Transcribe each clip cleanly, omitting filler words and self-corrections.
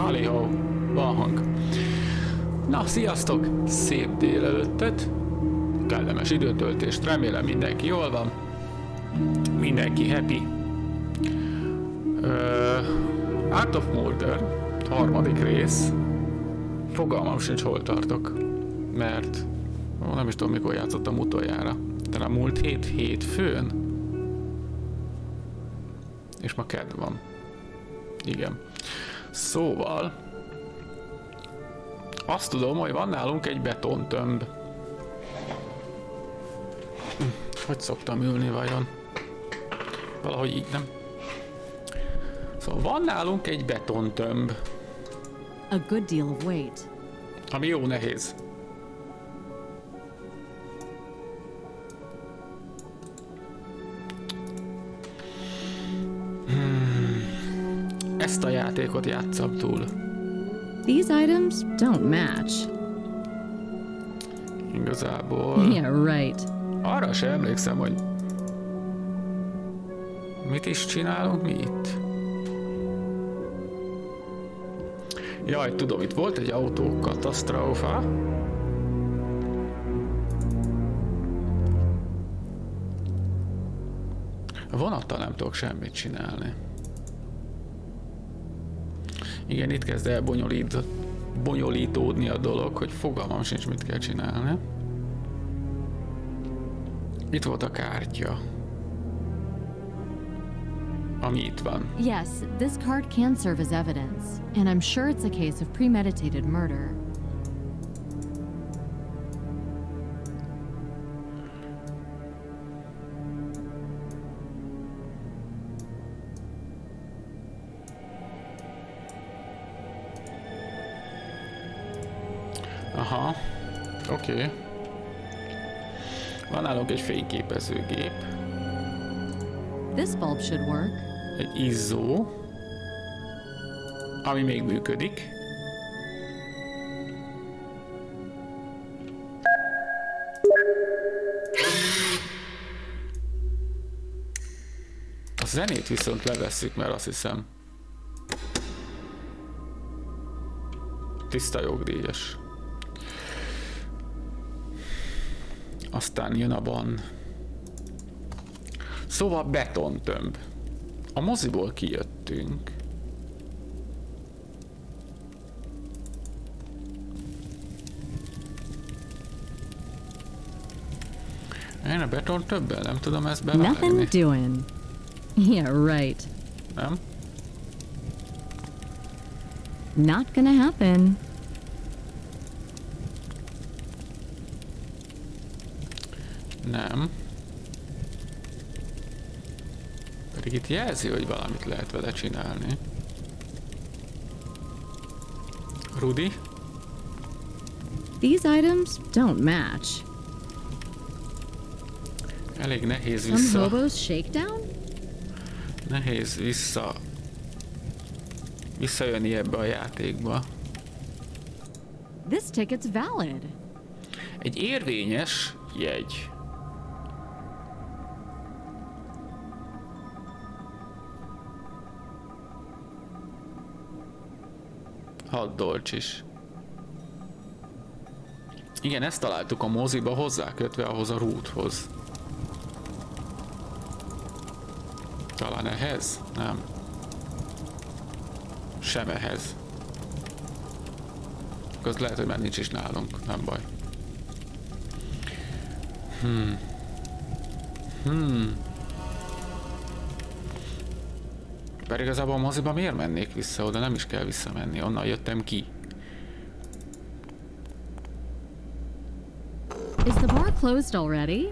Halihó, van hang. Na, sziasztok! Szép délelőttet, kellemes időtöltést, remélem mindenki jól van, mindenki happy. Art of Murder, harmadik rész. Fogalmam sincs, hol tartok, mert nem is tudom, mikor játszottam utoljára. De a múlt hétfőn. És ma kedd van. Igen. Szóval azt tudom, hogy van nálunk egy betontömb. Hogy szoktam ülni vajon? Valahogy így, nem? Szóval van nálunk egy betontömb. A good deal of weight. Ami jó nehéz. Ezt a játékot játsszam túl. These items don't match. Igazából... Yeah, right. Arra sem emlékszem, hogy... Mit is csinálunk mi itt? Jaj, tudom, itt volt egy autókatasztrófa. A vonattal nem tudok semmit csinálni. Igen, itt kezd el bonyolítódni a dolog, hogy fogalmam sincs, mit kell csinálni. Itt volt a kártya. Ami itt van. Yes, this card can serve as evidence, and I'm sure it's a case of premeditated murder. Aha, oké. Van nálunk egy fényképezőgép. This bulb should work. Egy izzó, ami még működik. A zenét viszont levesszük, mert azt hiszem tiszta jogdíjas. Aztán jön a ban. Szóval betontömb. A moziból kijöttünk. Én a betontömbbel nem tudom ezt bevágni. Nothing doing. Yeah, right. Nem? Not gonna happen. Nem. Pedig itt jelzi, hogy valamit lehet vele csinálni. Rudi? These items don't match. Elég nehéz Some vissza... hobo's shakedown? Nehéz visszajönni ebbe a játékba. This ticket's valid. Egy érvényes jegy. $6 is. Igen, ezt találtuk a moziba hozzákötve ahhoz a rúthoz. Talán ehhez? Nem. Sem ehhez. Az lehet, hogy már nincs is nálunk, nem baj. Pedig igazából a moziba miért mennék vissza? Oda nem is kell visszamenni, onnan jöttem ki. Is the bar closed already?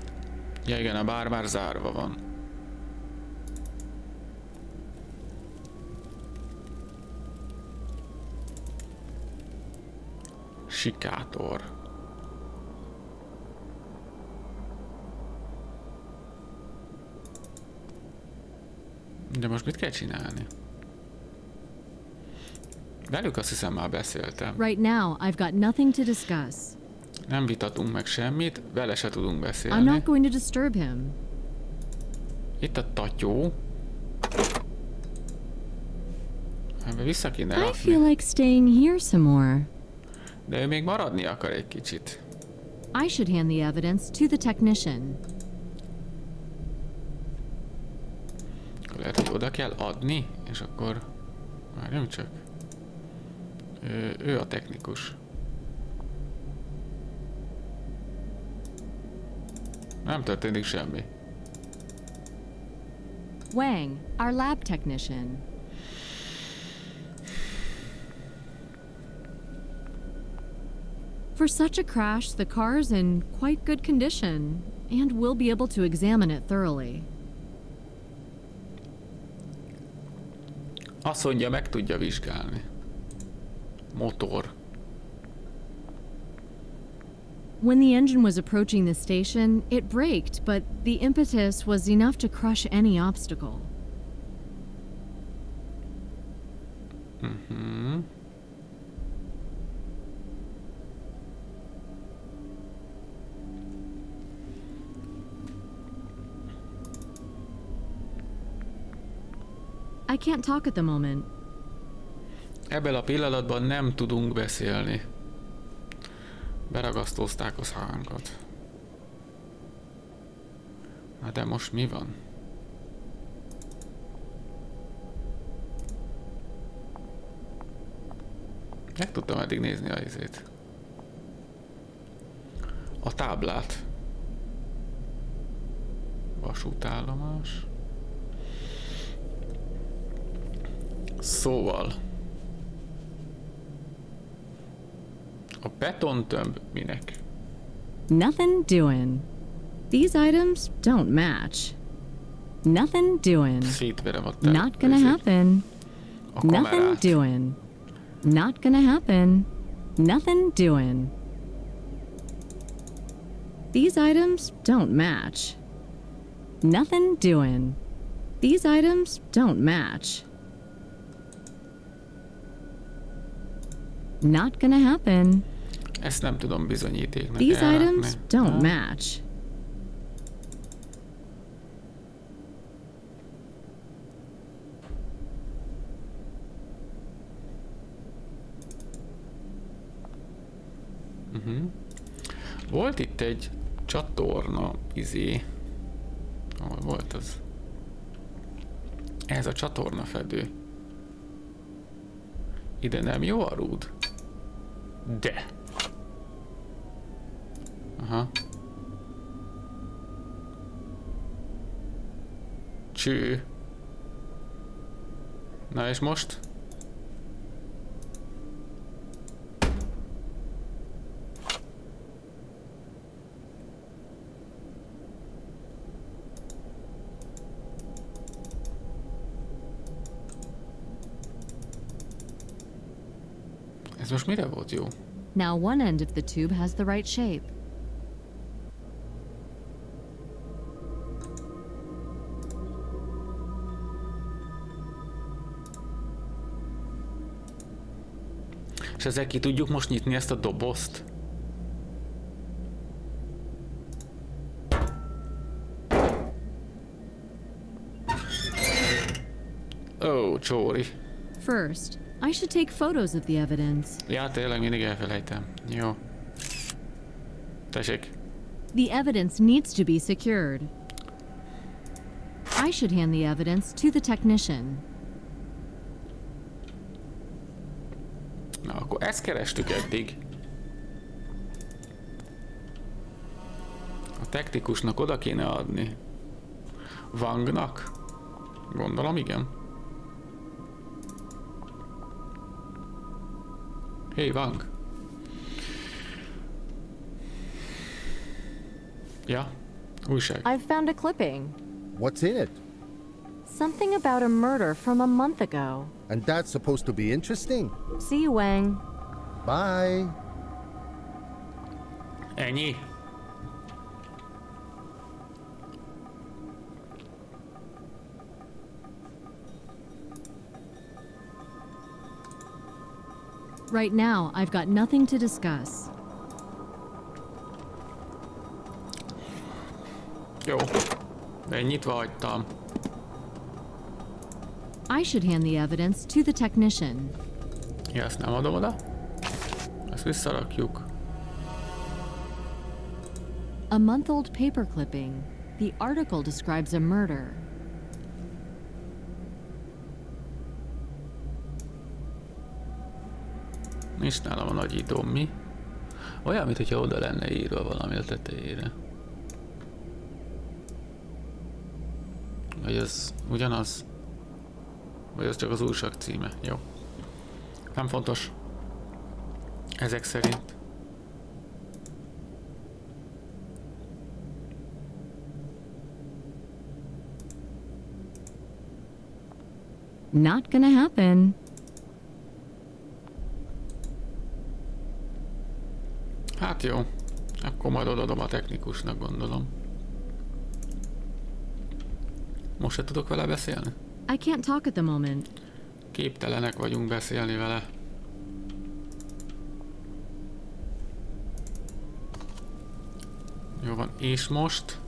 Ja igen, a bár már zárva van. Sikátor. De most mit kell csinálni? Velük azt hiszem már beszéltem. Right now, I've got nothing to discuss. Nem vitatunk meg semmit, vele se tudunk I'm beszélni. not going to disturb him. Itt a tatyó. Vissza kéne I rakni. feel like staying here some more. De ő még maradni akar egy kicsit. I should hand the evidence to the technician. Lehet, hogy oda kell adni, és akkor... Várjunk csak. Ő a technikus. Nem történik semmi. Wang, our lab technician. For such a crash, the car's in quite good condition, and we'll be able to examine it thoroughly. Azt mondja, meg tudja vizsgálni. Motor. When the engine was approaching the station, it braked, but the impetus was enough to crush any obstacle. Mhm. I can't talk at the moment. Ebben a pillanatban nem tudunk beszélni. Beragasztózták a szánkat. Na de most mi van? Meg tudtam eddig nézni a izét. A táblát. Vasútállomás. Szóval. A betontömb minek? Nothing doing. These items don't match. Nothing doing. Szétverem a Not gonna happen. a Nothing kamerát. doing. Not gonna happen. Nothing doing. These items don't match. Nothing doing. These items don't match. Not gonna happen. Ezt nem tudom bizonyítéknak These elrakni. items don't match. Volt itt egy csatorna izé. Hol volt az? Ez a csatorna fedő. Ide nem jó a rúd? De. Aha. Cső. Na és most? Ez most mire volt jó? Now one end of the tube has the right shape. És ezzel ki tudjuk most nyitni ezt a dobozt? Ó, csóri. First, I should take photos of the evidence. Ja, tényleg mindig elfelejtem. Jó. Tessék. The evidence needs to be secured. I should hand the evidence to the technician. Na, akkor ezt kerestük eddig. A technikusnak oda kéne adni. Wangnak? Gondolom, igen. Hey, Wang. Ja, újság. I've found a clipping. What's in it? Something about a murder from a month ago. And that's supposed to be interesting. See you, Wang. Bye. Ennyi? Right now, I've got nothing to discuss. Jó. De én nyitva hagytam. I should hand the evidence to the technician. Ja, ezt nem adom oda. Ezt visszarakjuk. A month-old paper clipping. The article describes a murder. Nincs nálam a nagyítóm, mi? Olyan, mintha oda lenne írva valami a tetejére. Vagy ez ugyanaz? Vagy az csak az újság címe? Jó. Nem fontos. Ezek szerint. Not gonna happen. Hát jó. Akkor majd odaadom a technikusnak, gondolom. Most se tudok vele beszélni? I can't talk at the moment. Képtelenek vagyunk beszélni vele. Jó van, és most?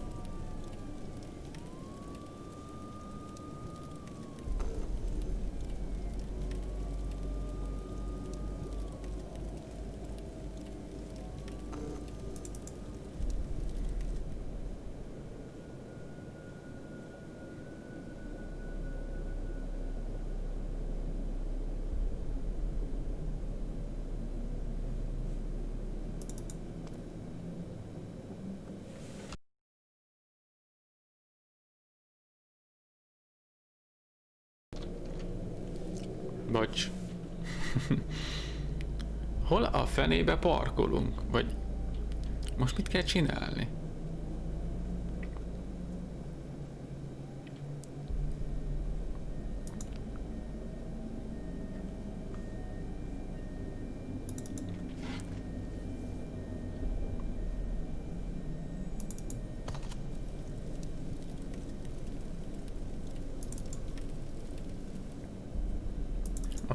Bocs. Hol a fenébe parkolunk? Vagy most mit kell csinálni?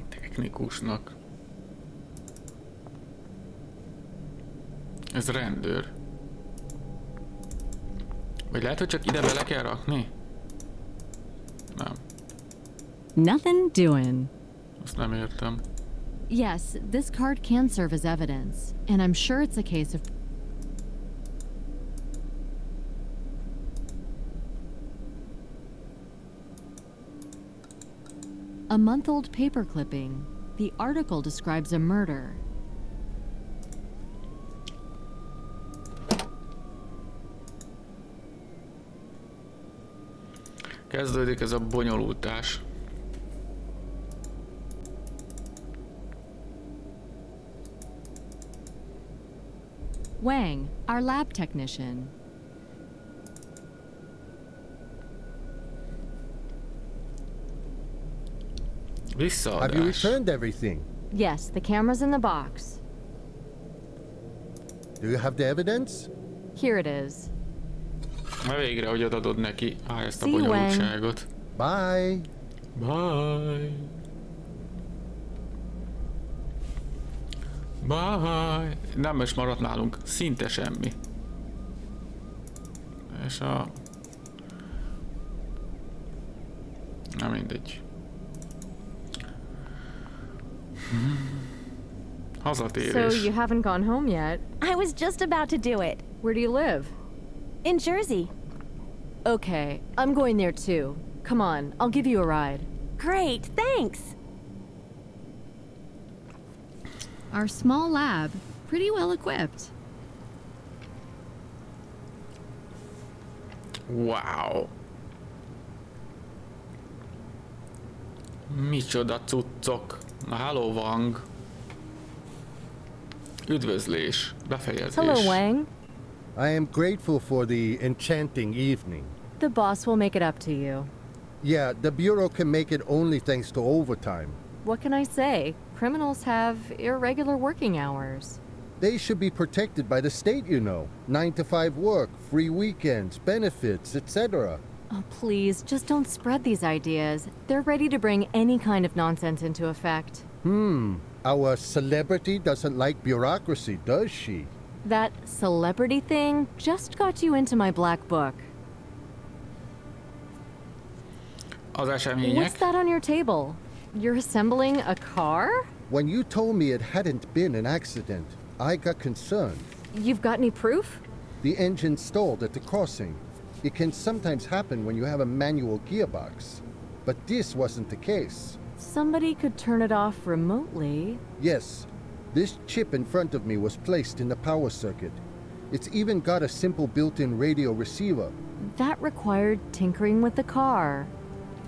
Technikusnak. Ez rendőr. Vagy lehet, hogy csak ide bele kell rakni? Nem. Nothing doing. Azt nem értem. Yes, this card can serve as evidence, and I'm sure it's a case of... A month-old paper clipping. The article describes a murder. Kezdődik ez a bonyolultás. Wang, our lab technician. Have you Visszaadás. returned everything? Yes, the camera's in the box. Do you have the evidence? Here it is. Na végre, hogy adod neki ezt a See you, Wang. bonyolultságot. Bye. Bye. Bye. Nem is maradt nálunk szinte semmi. És a... Na mindegy. Hazatérés. So you haven't gone home yet? I was just about to do it. Where do you live? In Jersey. Okay, I'm going there too. Come on, I'll give you a ride. Great, thanks. Our small lab, pretty well equipped. Wow. Micsoda cuccok. Na hello Wang. Üdvözlés. Befejezés. Hello, Wang. I am grateful for the enchanting evening. The boss will make it up to you. Yeah, the Bureau can make it only thanks to overtime. What can I say? Criminals have irregular working hours. They should be protected by the state, you know. 9 to 5 work, free weekends, benefits, etc. Oh, please, just don't spread these ideas. They're ready to bring any kind of nonsense into effect. Our celebrity doesn't like bureaucracy, does she? That celebrity thing just got you into my black book. az események. What's that on your table? You're assembling a car? When you told me it hadn't been an accident, I got concerned. You've got any proof? The engine stalled at the crossing. It can sometimes happen when you have a manual gearbox. But this wasn't the case. Somebody could turn it off remotely. Yes, this chip in front of me was placed in the power circuit. It's even got a simple built-in radio receiver. That required tinkering with the car.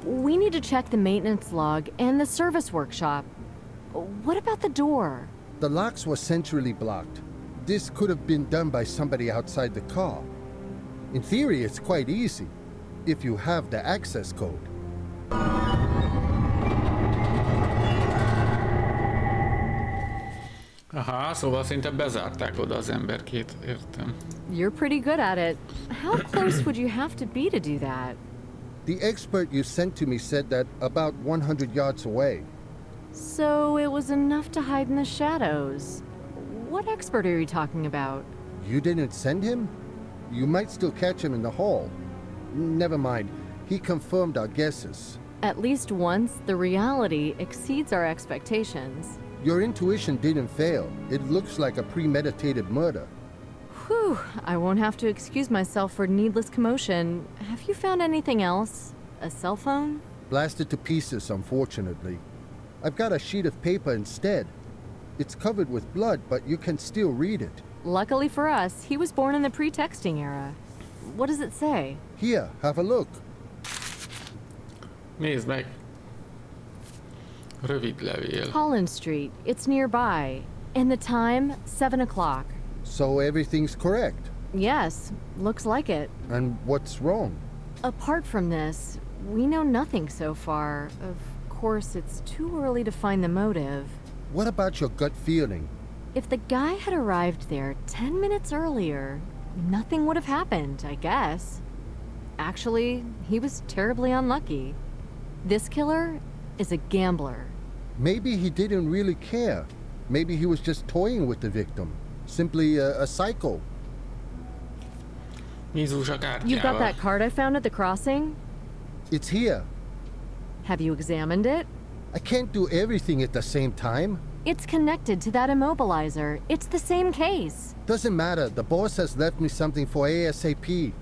We need to check the maintenance log and the service workshop. What about the door? The locks were centrally blocked. This could have been done by somebody outside the car. In theory, it's quite easy, if you have the access code. Aha, szóval szinte bezárták oda az emberkét, értem. You're pretty good at it. How close would you have to be to do that? The expert you sent to me said that about 100 yards away. So it was enough to hide in the shadows. What expert are you talking about? You didn't send him? You might still catch him in the hall. Never mind. He confirmed our guesses. At least once, the reality exceeds our expectations. Your intuition didn't fail. It looks like a premeditated murder. Whew, I won't have to excuse myself for needless commotion. Have you found anything else? A cell phone? Blasted to pieces, unfortunately. I've got a sheet of paper instead. It's covered with blood, but you can still read it. Luckily for us, he was born in the pre-texting era. What does it say? Here, have a look. Nézd meg! Rövid levél. Holland Street. It's nearby. And the time, 7 o'clock. So everything's correct. Yes, looks like it. And what's wrong? Apart from this, we know nothing so far. Of course, it's too early to find the motive. What about your gut feeling? If the guy had arrived there 10 minutes earlier, nothing would have happened, I guess. Actually, he was terribly unlucky. This killer is a gambler. Maybe he didn't really care. Maybe he was just toying with the victim. Simply a psycho. Mízus a kártyával. You've got that card I found at the crossing? It's here. Have you examined it? I can't do everything at the same time. It's connected to that immobilizer. It's the same case. Doesn't matter. The boss has left me something for ASAP.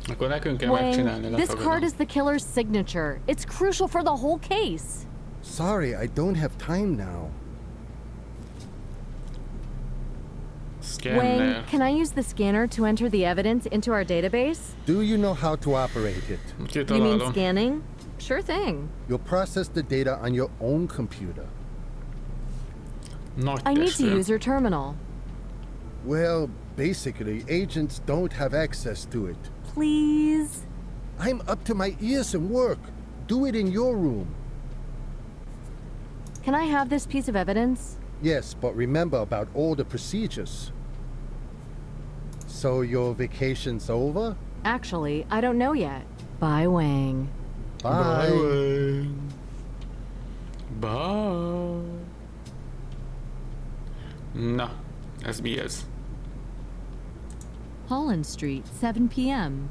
Akkor nekünk kell Wayne, megcsinálni, this lefogadom. card is the killer's signature. It's crucial for the whole case. Sorry, I don't have time now. Szkenner. Wayne, can I use the scanner to enter the evidence into our database? Do you know how to operate it? You mean Kitalálom. scanning? Sure thing. You'll process the data on your own computer. Nagy I need to testről. use your terminal. Well, basically, agents don't have access to it. Please? I'm up to my ears in work. Do it in your room. Can I have this piece of evidence? Yes, but remember about all the procedures. So your vacation's over? Actually, I don't know yet. Bye, Wang. Bye. Bye. Bye. Na, ez mi ez? Holland Street, 7 p.m.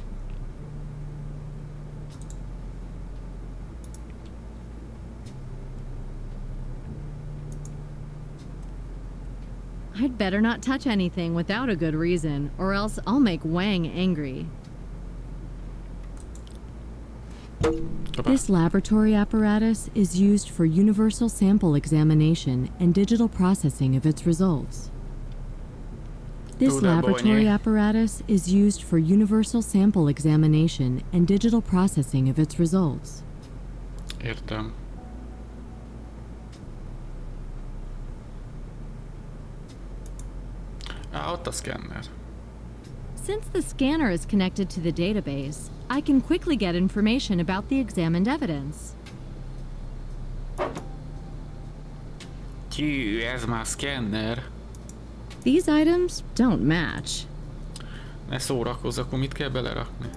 I'd better not touch anything without a good reason, or else I'll make Wang angry. This laboratory apparatus is used for universal sample examination and digital processing of its results. This Tudod, laboratory Bonnie. apparatus is used for universal sample examination and digital processing of its results. Értem. Á, ott a szkenner. Since the scanner is connected to the database, I can quickly get information about the examined evidence. Tyű, ez már szkenner. These items don't match. Ne szórakozz, akkor mit kell belerakni?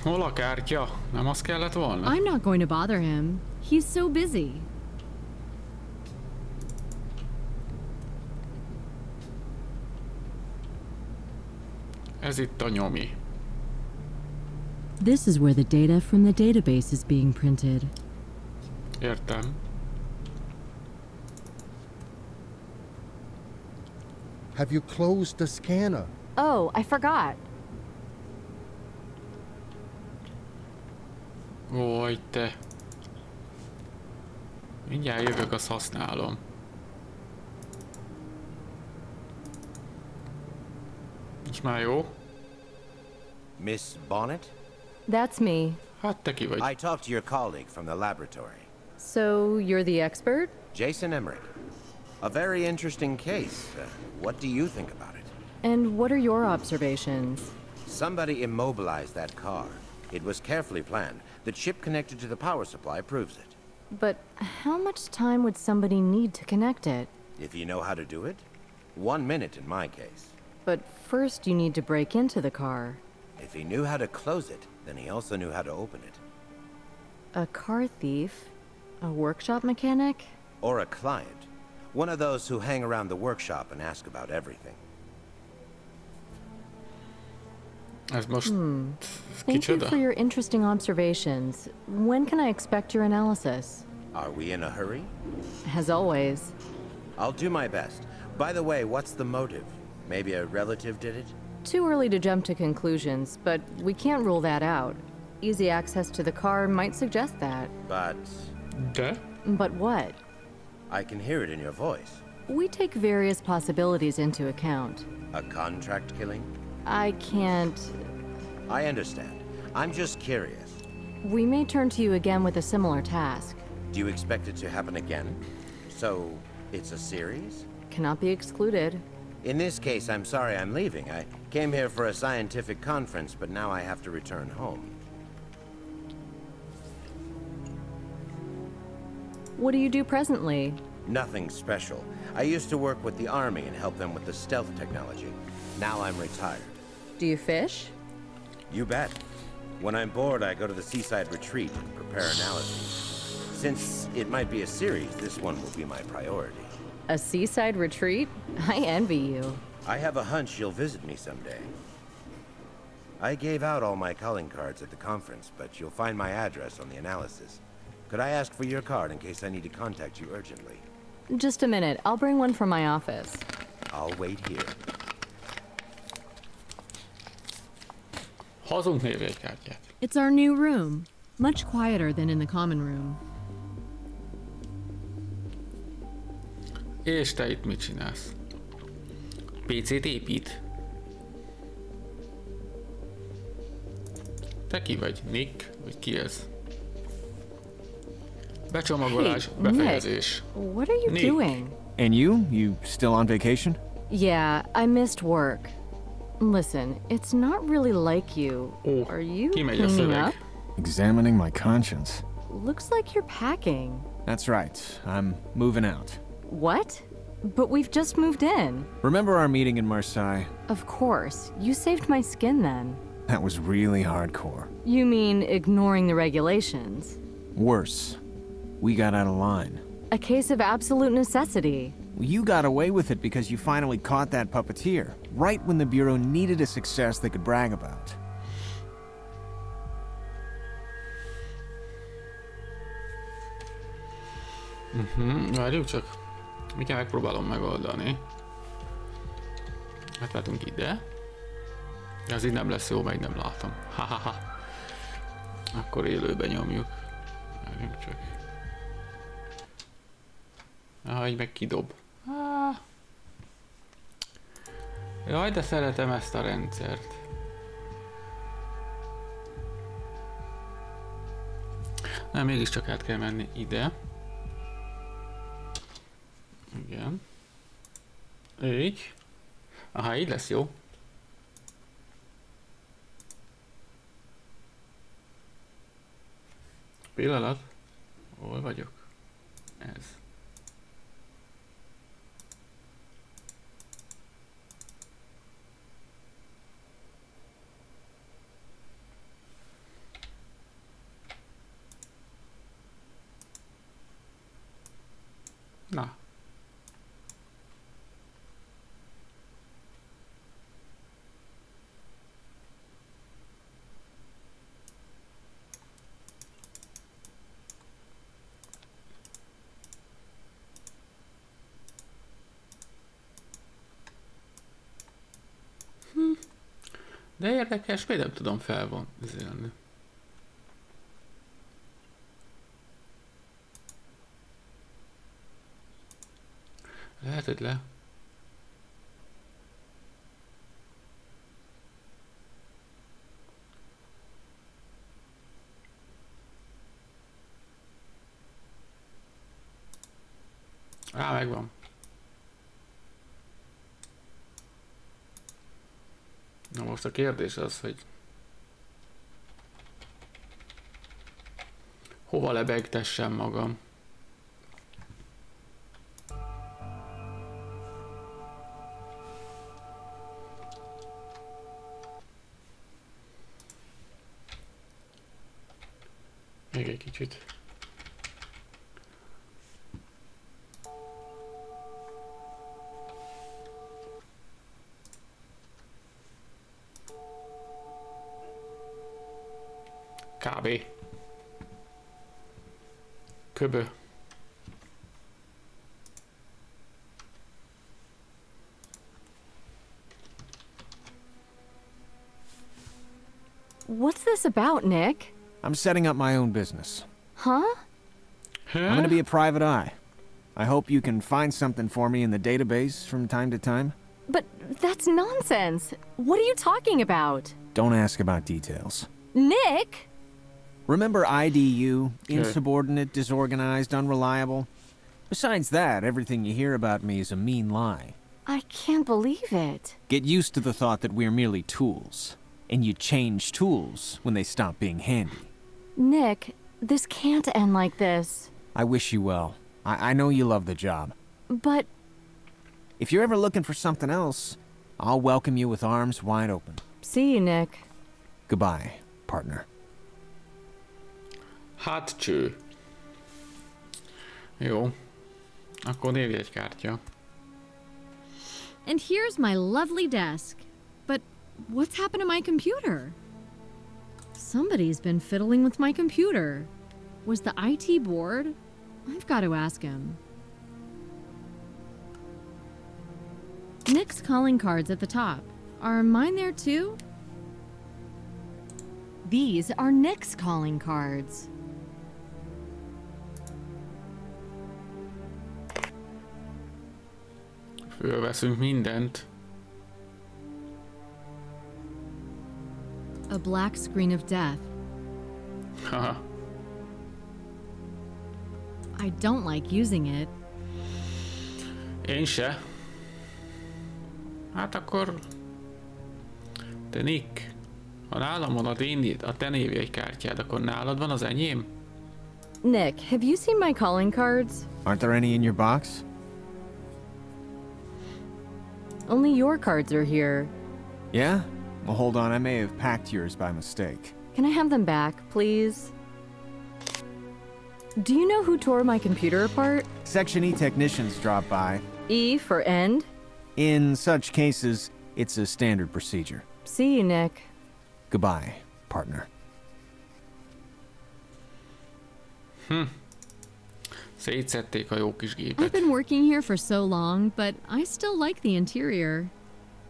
Hol a kártya? Nem az kellett volna? I'm not going to bother him. He's so busy. Ez itt a nyomi. This is where the data from the database is being printed. Értem. Have you closed the scanner? Oh, I forgot. Ój, te. Mindjárt jövök, azt használom. És már jó? Miss Bonnet? That's me. Hát te ki vagy? I talked to your colleague from the laboratory, So, you're the expert? Jason Emmerich. A very interesting case. What do you think about it? And what are your observations? Somebody immobilized that car. It was carefully planned. The chip connected to the power supply proves it. But how much time would somebody need to connect it? If you know how to do it, 1 minute in my case. But first you need to break into the car. If he knew how to close it, then he also knew how to open it. A car thief? A workshop mechanic? Or a client. One of those who hang around the workshop and ask about everything. Ez most... Thank you Kicsoda? for your interesting observations. When can I expect your analysis? Are we in a hurry? As always. I'll do my best. By the way, what's the motive? Maybe a relative did it? Too early to jump to conclusions, but we can't rule that out. Easy access to the car might suggest that. But De? But what? I can hear it in your voice. We take various possibilities into account. A contract killing? I can't... I understand. I'm just curious. We may turn to you again with a similar task. Do you expect it to happen again? So, it's a series? Cannot be excluded. In this case, I'm sorry I'm leaving. I came here for a scientific conference, but now I have to return home. What do you do presently? Nothing special. I used to work with the Army and help them with the stealth technology. Now I'm retired. Do you fish? You bet. When I'm bored, I go to the seaside retreat and prepare analyses. Since it might be a series, this one will be my priority. A seaside retreat? I envy you. I have a hunch you'll visit me someday. I gave out all my calling cards at the conference, but you'll find my address on the analysis. Could I ask for your card in case I need to contact you urgently? Just a minute. I'll bring one from my office. I'll wait here. Hozunk névjegykártyát. It's our new room. Much quieter than in the common room. És te itt mit csinálsz? PC-t épít? Te ki vagy? Nick? Vagy ki ez? Becsomagolás, befejezés. Nick, what are you Nick. doing? And you? You still on vacation? Yeah, I missed work. Listen, it's not really like you. Ó, Are you kimegy a cleaning szöveg. up? Examining my conscience. Looks like you're packing. That's right. I'm moving out. What? But we've just moved in. Remember our meeting in Marseille? Of course. You saved my skin then. That was really hardcore. You mean ignoring the regulations? Worse. We got out of line. A case of absolute necessity. You got away with it because you finally caught that puppeteer, right when the Bureau needed a success they could brag about. Várjuk csak. Mindjárt megpróbálom megoldani. Hát látunk ide. Ez így nem lesz jó, meg nem látom. Ha. Akkor élőben nyomjuk. Várjunk csak. Így meg kidob. Jaj, de szeretem ezt a rendszert. Nem, mégiscsak át kell menni ide. Igen. Így. Aha, így lesz jó. Pillanat. Hol vagyok? Ez. Na. De érdekes, miért nem tudom felvonni. Lehet, hogy le. Á, megvan. Na most a kérdés az, hogy hova lebegtessem magam. Még egy kicsit. Kb. Köbö. What's this about, Nick? I'm setting up my own business. Huh? I'm gonna be a private eye. I hope you can find something for me in the database from time to time. But that's nonsense. What are you talking about? Don't ask about details. Nick? Remember IDU? Insubordinate, disorganized, unreliable? Besides that, everything you hear about me is a mean lie. I can't believe it. Get used to the thought that we're merely tools. And you change tools when they stop being handy. Nick, this can't end like this. I wish you well. I know you love the job. But If you're ever looking for something else, I'll welcome you with arms wide open. see you, Nick. Goodbye, partner. Hát cső. Jó. Akkor névjegykártya. And here's my lovely desk. But what's happened to my computer? Somebody's been fiddling with my computer. Was the IT bored? I've got to ask him. Nick's calling cards at the top. Are mine there too? These are Nick's calling cards. Fölveszünk mindent. A black screen of death. Haha. I don't like using it. Én se. Hát akkor... Te Nick, ha nálam van a te névjegykártyád, akkor nálad van az enyém? Nick, have you seen my calling cards? Aren't there any in your box? Only your cards are here. Yeah? Well, hold on, I may have packed yours by mistake. Can I have them back, please? Do you know who tore my computer apart? Section E technicians drop by. E for end? In such cases, it's a standard procedure. See you, Nick. Goodbye, partner. Szétszették a jó kis I've gépet. been working here for so long, but I still like the interior.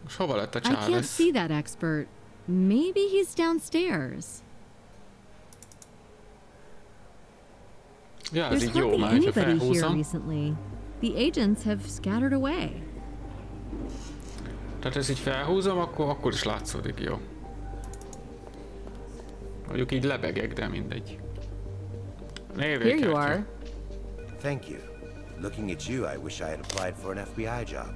Most hova lett a I can't Csabx? see that expert. Maybe he's downstairs. Ja, ez There's így jó, hardly már hogyha anybody here felhúzom. recently. The agents have scattered away. Tehát ezt így felhúzom, akkor is látszódik, jó. Mondjuk így lebegek, de mindegy. Here you Névjegykártya. are. Thank you. Looking at you, I wish I had applied for an FBI job.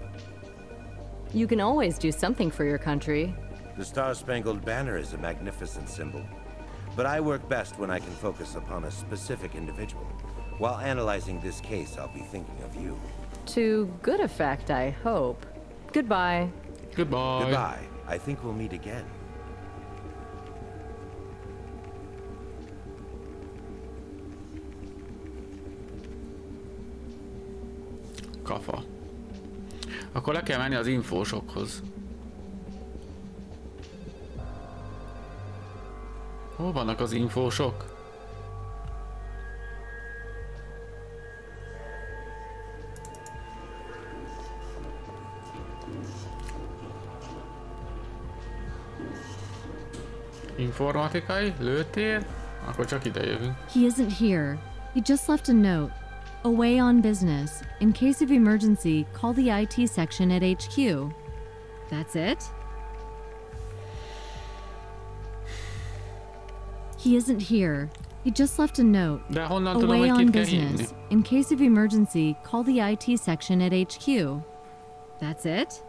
You can always do something for your country. The Star-Spangled Banner is a magnificent symbol. But I work best when I can focus upon a specific individual. While analyzing this case, I'll be thinking of you. To good effect, I hope. Goodbye. Goodbye. Goodbye. I think we'll meet again. Kafa. Akkor le kell menni az infósokhoz. Hol vannak az infósok? Informatikai lőtér? Akkor csak ide jövünk. He isn't here. He just left a note. Away on business. In case of emergency, call the IT section at HQ. That's it? He isn't here. He just left a note. De honnan tudom, Away hogy on kit kell hívni? business. In case of emergency, call the IT section at HQ. That's it?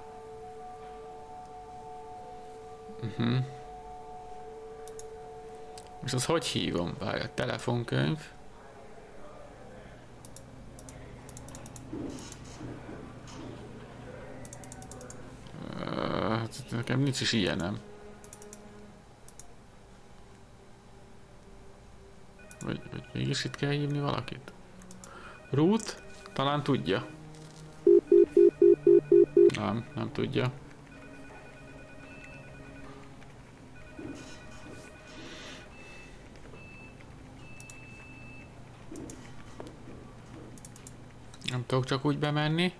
És az hogy hívom? Várj, a telefonkönyv. Nekem nincs is ilyenem. Vagy mégis itt kell hívni valakit? Ruth? Talán tudja. Nem tudja. Nem tudok csak úgy bemenni.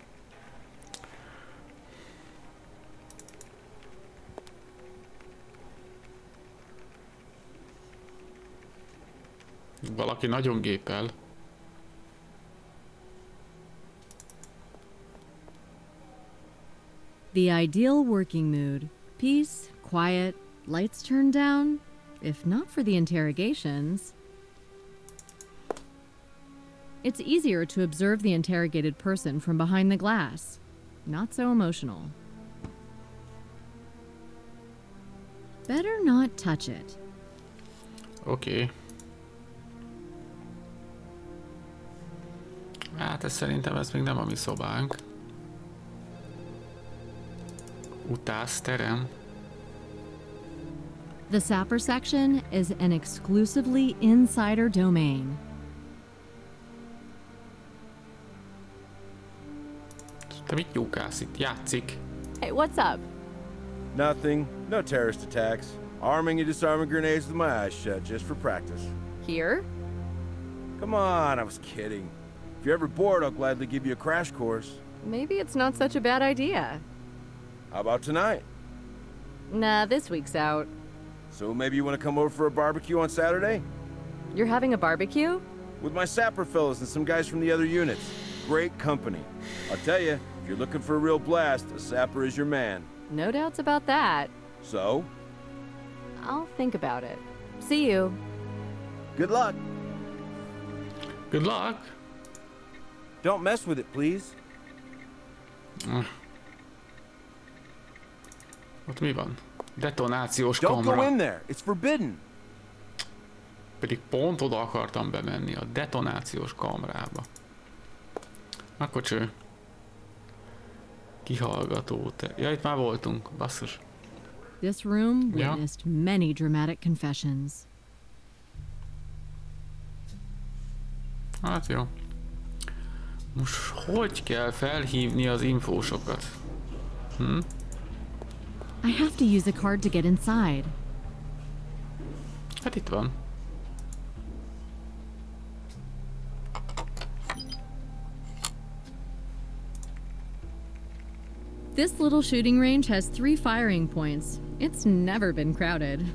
Valaki nagyon gépel. The ideal working mood. Peace, quiet, lights turned down. If not for the interrogations. It's easier to observe the interrogated person from behind the glass. Not so emotional. Better not touch it. Oké. Hát ez szerintem ez még nem a mi szobánk. Utászterem. The sapper section is an exclusively insider domain. Te mit nyúkálsz itt? Játszik. Hey, what's up? Nothing. No terrorist attacks. Arming and disarming grenades with my eyes shut, just for practice. Here? Come on, I was kidding. If you're ever bored, I'll gladly give you a crash course. Maybe it's not such a bad idea. How about tonight? Nah, this week's out. So maybe you want to come over for a barbecue on Saturday? You're having a barbecue? With my sapper fellas and some guys from the other units. Great company. I'll tell you, if you're looking for a real blast, a sapper is your man. No doubts about that. So, I'll think about it. See you. good luck. Good luck. Don't mess with it, please. Ott mi van? Detonációs Don't go kamra. in there. It's forbidden. Pedig pont oda akartam bemenni, a detonációs kamrába. Akkor cső. Kihallgató te. Ja, itt már voltunk, basszus. This room Yeah. witnessed many dramatic confessions. Hát jó. Most hogy kell felhívni az infósokat? I have to use a card to get inside. Hát itt van. This little shooting range has 3 firing points. It's never been crowded.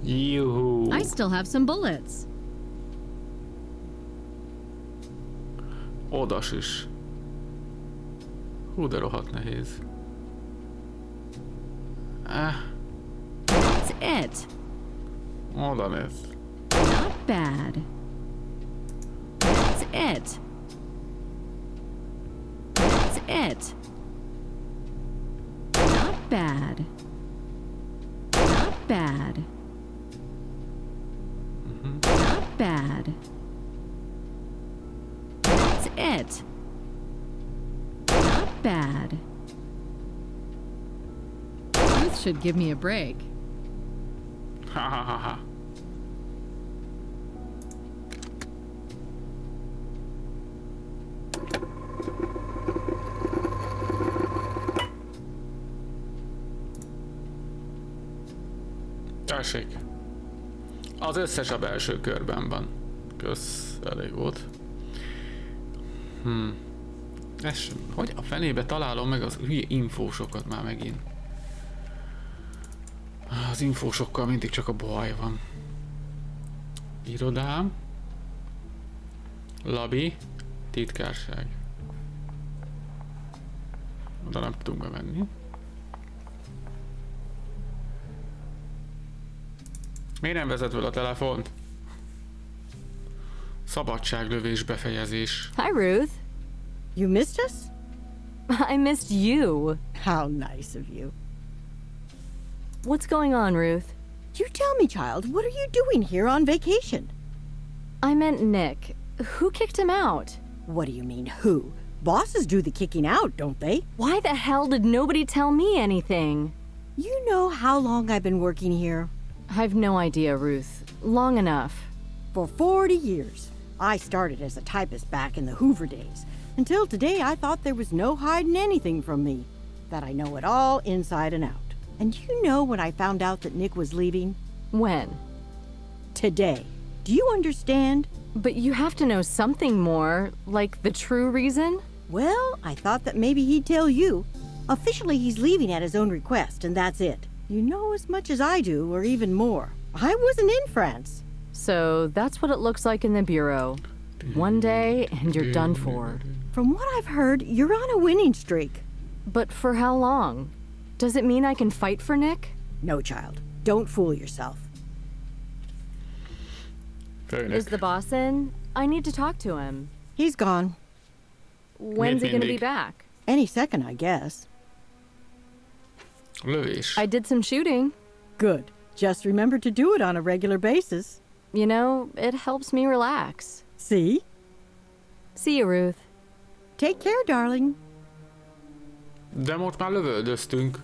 Juhu. I still have some bullets. Odas is. Hú, de rohadt nehéz. That's it. Oda néz. Not bad. That's it. That's it. Not bad. Not bad. Not bad. That's it. Not bad. Ruth should give me a break. Ha ha ha ha. Tessék. Az összes a belső körben van. Kösz, elég volt. Ez, hogy a fenébe találom meg az hülye infósokat már megint? Az infósokkal mindig csak a baj van. Irodám. Labi. Titkárság. Oda nem tudunk bemenni. Miért nem vezet fel a telefont? Szabadságlövés befejezés. Hi, Ruth. You missed us? I missed you. How nice of you. What's going on, Ruth? You tell me, child, what are you doing here on vacation? I meant Nick. Who kicked him out? What do you mean, who? Bosses do the kicking out, don't they? Why the hell did nobody tell me anything? You know how long I've been working here? I've no idea, Ruth. Long enough. For 40 years. I started as a typist back in the Hoover days. Until today, I thought there was no hiding anything from me. That I know it all inside and out. And you know when I found out that Nick was leaving? When? Today. Do you understand? But you have to know something more, like the true reason? Well, I thought that maybe he'd tell you. Officially, he's leaving at his own request, and that's it. You know as much as I do, or even more. I wasn't in France. So that's what it looks like in the Bureau. One day, and you're done for. From what I've heard, you're on a winning streak. But for how long? Does it mean I can fight for Nick? No, child. Don't fool yourself. Is the boss in? I need to talk to him. He's gone. When's he gonna be back? Any second, I guess. Lövés. I did some shooting. Good. Just remember to do it on a regular basis. You know, it helps me relax. See? See you, Ruth. Take care, darling. De most már lövöldöztünk.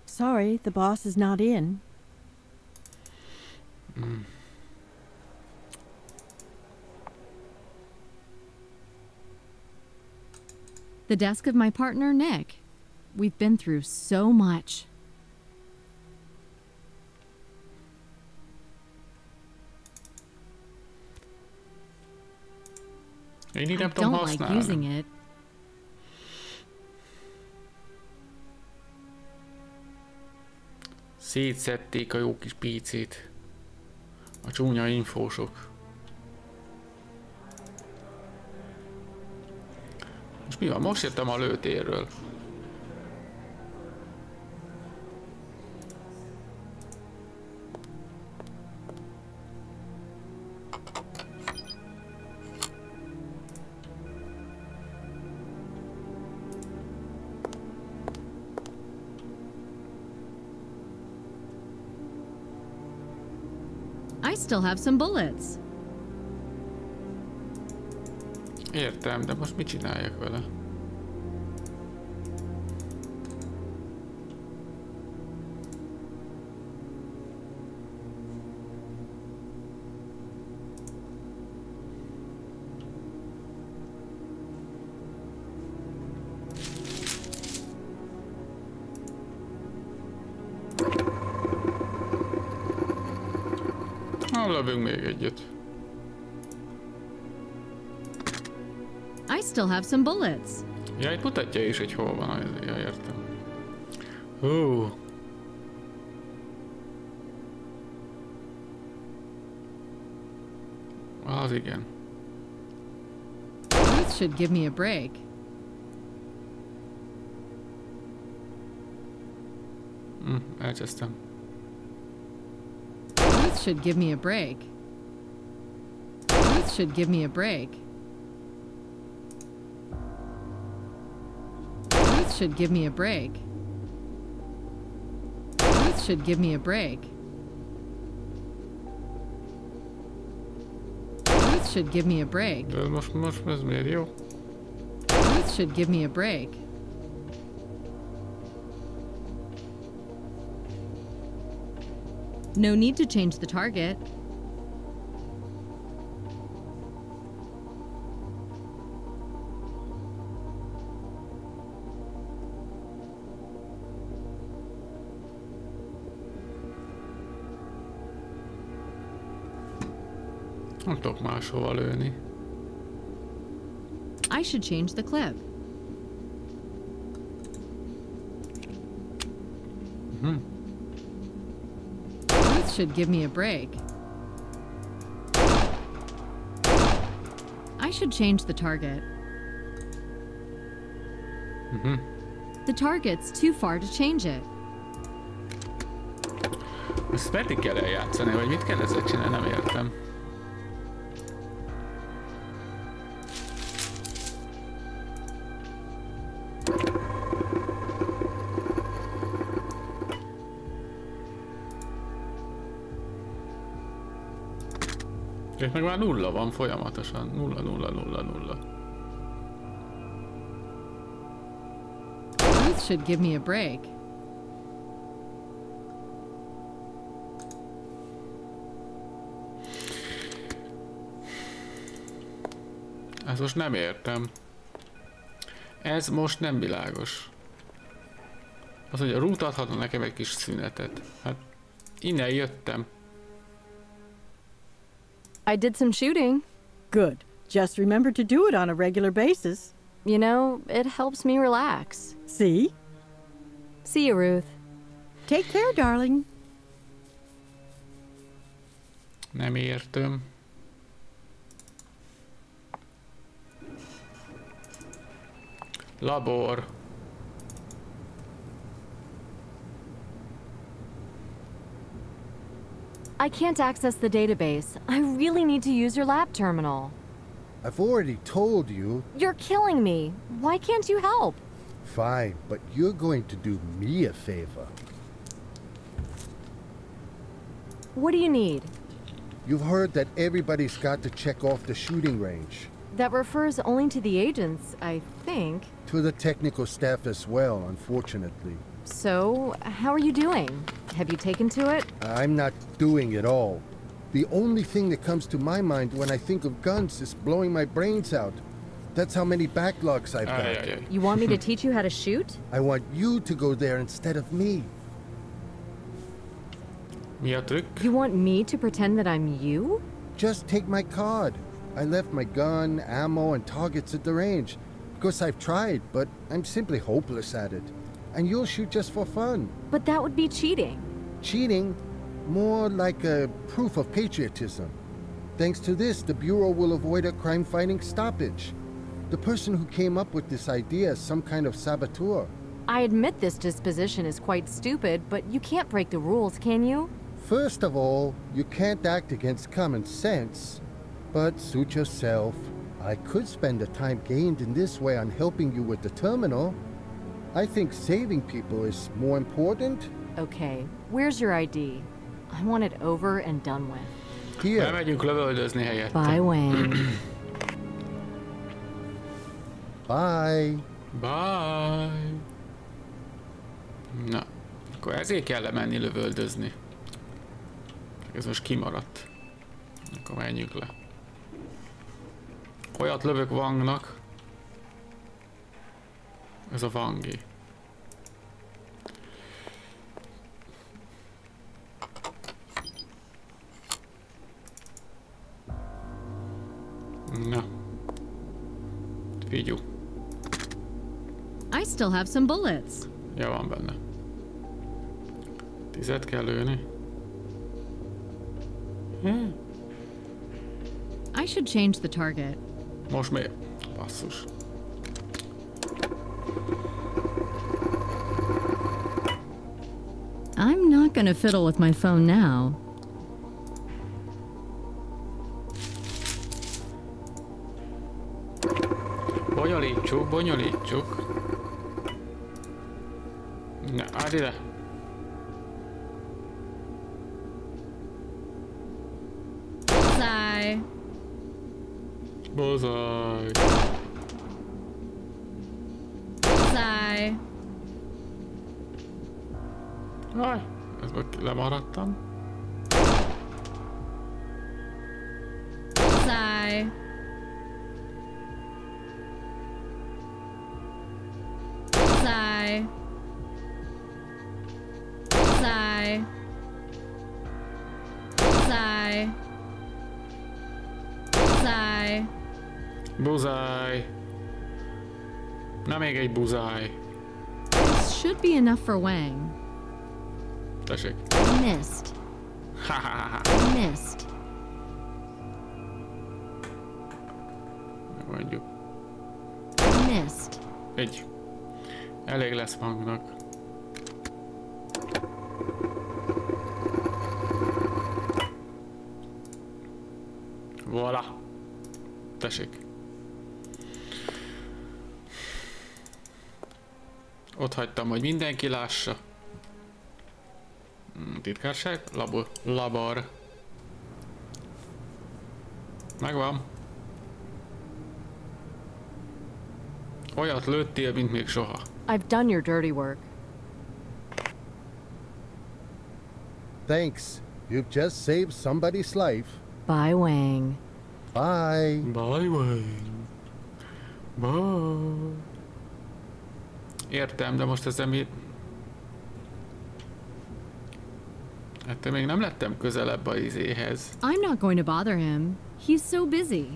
Sorry, the boss is not in. The desk of my partner, Nick. We've been through so much. Én így nem I tudom don't like használni. using it. Szétszedték a jó kis pícét. A csúnya infósok. Most mi van? Most jöttem a lőtérről. I still have some bullets. Értem, de most mit csináljak vele? Lövünk még egyet. I still have some bullets. Ja, itt mutatja is, hogy hol van. Ja, értem. Hú. Az igen. Ruth should give me a break. Elcsesztem. Ruth should give me a break. Ruth should give me a break. Ruth should give me a break. Ruth should give me a break. Ruth should give me a break. De most ez miért jó? Ruth should give me a break. No need to change the target. Nem tudok máshova lőni. I should change the clip. Ruth should give me a break. I should change the target. The target's too far to change it. Ezt meddig kell eljátszani, vagy mit kell ezzel csinálni, nem értem. És meg már nulla van folyamatosan. Nulla. Ruth should give me a break. Ezt most nem értem. Ez most nem világos. Az, hogy a Ruth adhatna nekem egy kis szünetet. Hát innen jöttem. I did some shooting. Good. Just remember to do it on a regular basis. You know, it helps me relax. See? See you, Ruth. Take care, darling. Nem értem. Labor. I can't access the database. I really need to use your lab terminal. I've already told you. You're killing me. Why can't you help? Fine, but you're going to do me a favor. What do you need? You've heard that everybody's got to check off the shooting range. That refers only to the agents, I think. To the technical staff as well, unfortunately. So, how are you doing? Have you taken to it? I'm not doing it all. The only thing that comes to my mind when I think of guns is blowing my brains out. That's how many backlogs I've got. You want me to teach you how to shoot? I want you to go there instead of me. Mi a trükk? You want me to pretend that I'm you? Just take my card. I left my gun, ammo, and targets at the range. Because I've tried, but I'm simply hopeless at it. And you'll shoot just for fun. But that would be cheating. Cheating? More like a proof of patriotism. Thanks to this, the Bureau will avoid a crime-fighting stoppage. The person who came up with this idea is some kind of saboteur. I admit this disposition is quite stupid, but you can't break the rules, can you? First of all, you can't act against common sense. But suit yourself. I could spend the time gained in this way on helping you with the terminal. I think saving people is more important. Okay, where's your ID? I want it over and done with. Here. Elmegyünk lövöldözni helyette. Bye, Wayne. Bye. Bye. Na, akkor ezért kell menni lövöldözni. Ez most kimaradt. Akkor menjünk le. Olyat lövök Wangnak. Ez a Wangi. Na. Figyú. I still have some bullets. Ja, van benne. 10 kell lőni. I should change the target. Most miért? Basszus. I'm not gonna fiddle with my phone now. Bonyolítsuk. Na, álld ide. Sigh. Bozaj. Bullseye. Aj, ezből lemaradtam. Bullseye. Bullseye. Bullseye. Bullseye. Bullseye. Buzáj. Na még egy buzáj. This should be enough for Wang. Tessék. Missed. Missed. Mondjuk. Missed. Egy. Elég lesz magunknak. Voilà. Tessék. Ott hagytam, hogy mindenki lássa. Titkárság? Labor. Megvan. Olyat lőttél, mint még soha. I've done your dirty work. Thanks. You've just saved somebody's life. Bye, Wang. Bye. Bye, Wayne. Bye. Értem, de most ezzel mi... Hát még nem lettem közelebb a izéhez. I'm not going to bother him. He's so busy.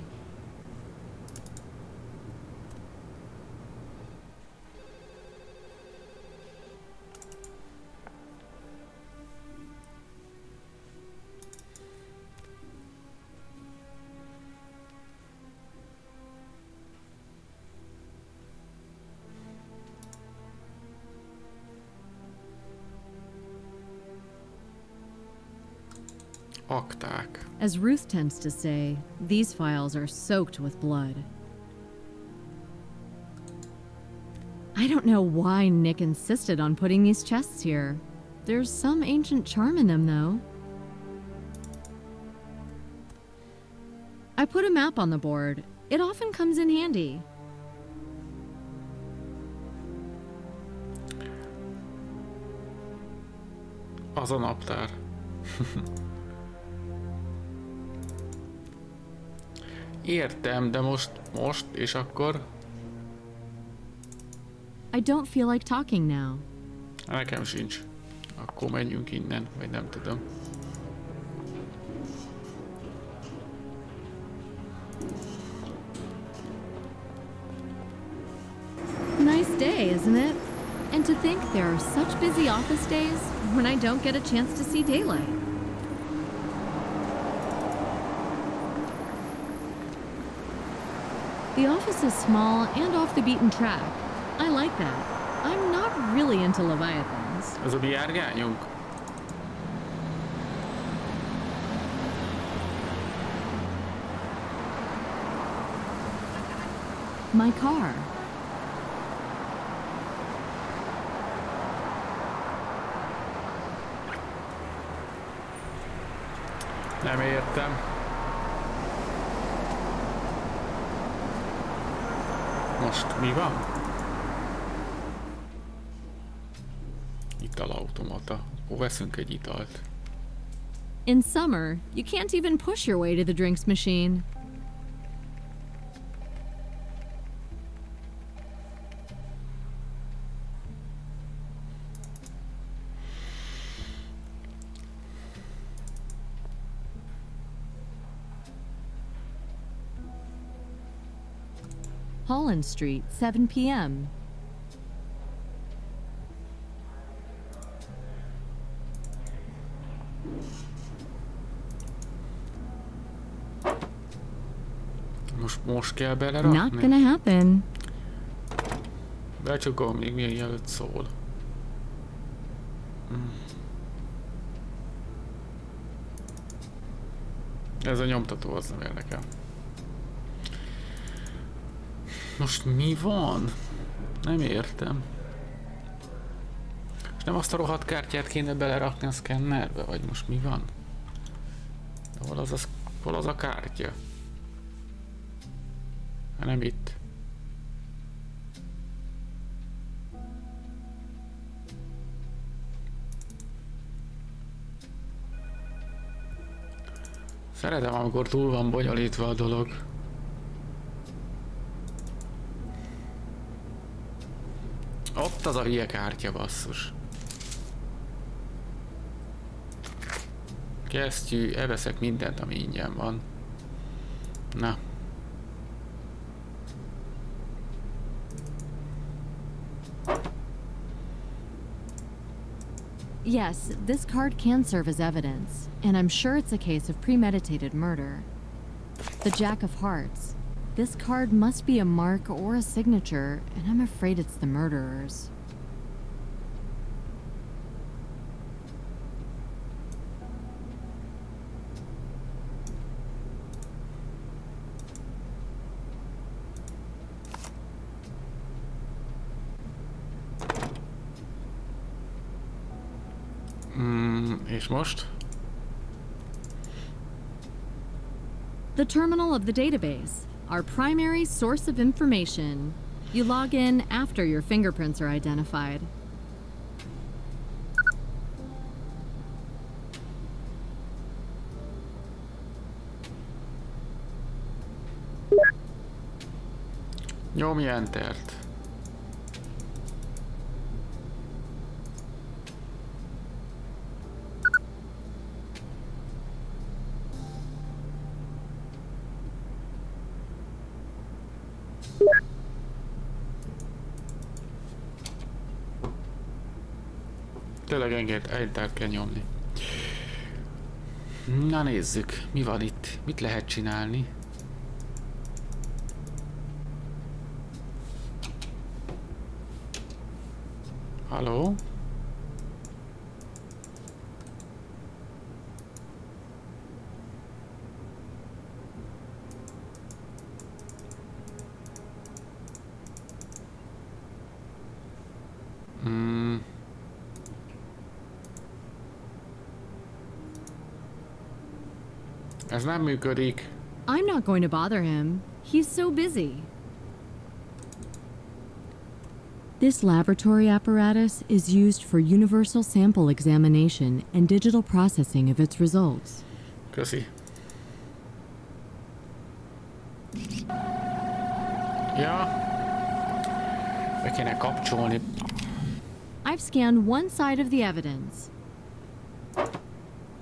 Akták. As Ruth tends to say, these files are soaked with blood. I don't know why Nick insisted on putting these chests here. There's some ancient charm in them, though. I put a map on the board. It often comes in handy. Az a naptár. Értem, de most és akkor... I don't feel like talking now. Nekem sincs. Akkor menjünk innen, vagy nem tudom. Nice day, isn't it? And to think there are such busy office days when I don't get a chance to see daylight. The office is small and off the beaten track. I like that. I'm not really into Leviathans. Ez a biárgányunk? My car. Nem értem. Most mi van? Italautomata. Akkor veszünk egy italt. In summer, you can't even push your way to the drinks machine. Holland Street, 7 p.m. Most kell belerakni? Not gonna happen. Becsukom még mielőtt szól. Ez a nyomtató az nem érdekel. Most mi van? Nem értem. És nem azt a rohadt kártyát kéne belerakni a szkennerbe? Vagy most mi van? Hol az a kártya? hanem itt. Szeretem, amikor túl van bonyolítva a dolog. Ott az a hülye kártya, basszus. Kesztyű, elveszek mindent, ami ingyen van. Na. Yes, this card can serve as evidence, and I'm sure it's a case of premeditated murder. The Jack of Hearts. This card must be a mark or a signature, and I'm afraid it's the murderer's. És most? The terminal of the database, our primary source of information. You log in after your fingerprints are identified. Nyomj Entert. Tényleg Entert kell nyomni. Na nézzük, mi van itt, mit lehet csinálni. Halló? Ez nem működik. I'm not going to bother him. He's so busy. This laboratory apparatus is used for universal sample examination and digital processing of its results. Köszi. Ja. Be kéne kapcsolni. I've scanned one side of the evidence.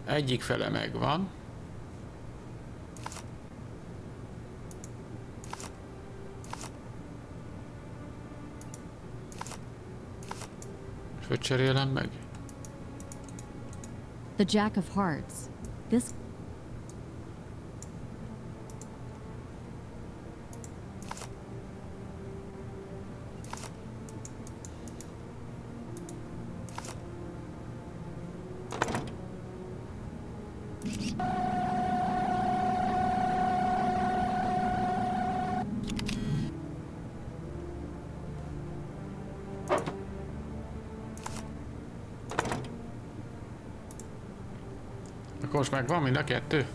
Egyik fele megvan. És hogy cserélem meg? The Jack of Hearts. This Akkor most megvan mind a kettő?